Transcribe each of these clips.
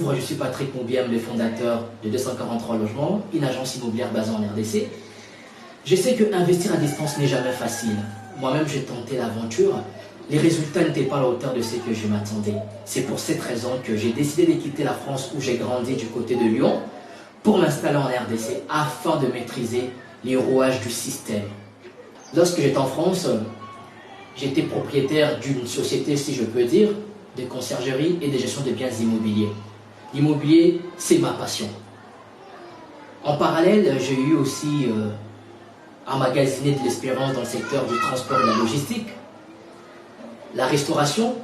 Bonjour, je suis Patrick Moubiem, le fondateur de 243 Logements, une agence immobilière basée en RDC. Je sais que investir à distance n'est jamais facile. Moi-même, j'ai tenté l'aventure. Les résultats n'étaient pas à la hauteur de ce que je m'attendais. C'est pour cette raison que j'ai décidé de quitter la France où j'ai grandi du côté de Lyon pour m'installer en RDC afin de maîtriser les rouages du système. Lorsque j'étais en France, j'étais propriétaire d'une société, si je peux dire, de conciergerie et de gestion de biens immobiliers. L'immobilier, c'est ma passion. En parallèle, j'ai eu aussi emmagasiné de l'expérience dans le secteur du transport et de la logistique, la restauration,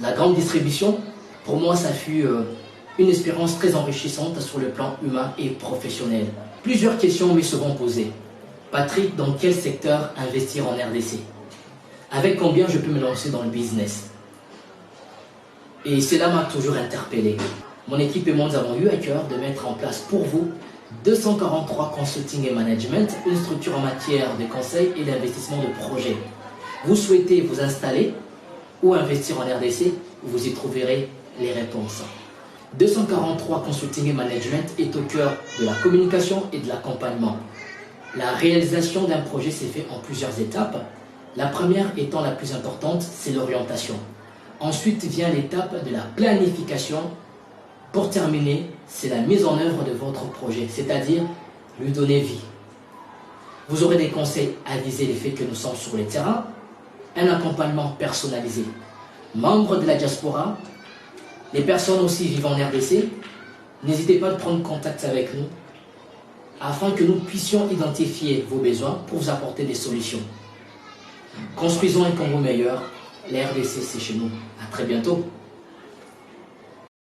la grande distribution. Pour moi, ça fut une expérience très enrichissante sur le plan humain et professionnel. Plusieurs questions me seront posées. Patrick, dans quel secteur investir en RDC? Avec combien je peux me lancer dans le business? Et cela m'a toujours interpellé. Mon équipe et moi, nous avons eu à cœur de mettre en place pour vous 243 Consulting et Management, une structure en matière de conseil et d'investissement de projets. Vous souhaitez vous installer ou investir en RDC, vous y trouverez les réponses. 243 Consulting et Management est au cœur de la communication et de l'accompagnement. La réalisation d'un projet s'est faite en plusieurs étapes. La première étant la plus importante, c'est l'orientation. Ensuite vient l'étape de la planification. Pour terminer, c'est la mise en œuvre de votre projet, c'est-à-dire lui donner vie. Vous aurez des conseils avisés du fait que nous sommes sur le terrain, un accompagnement personnalisé. Membres de la diaspora, les personnes aussi vivant en RDC, n'hésitez pas à prendre contact avec nous afin que nous puissions identifier vos besoins pour vous apporter des solutions. Construisons un Congo meilleur. La RDC, c'est chez nous. À très bientôt.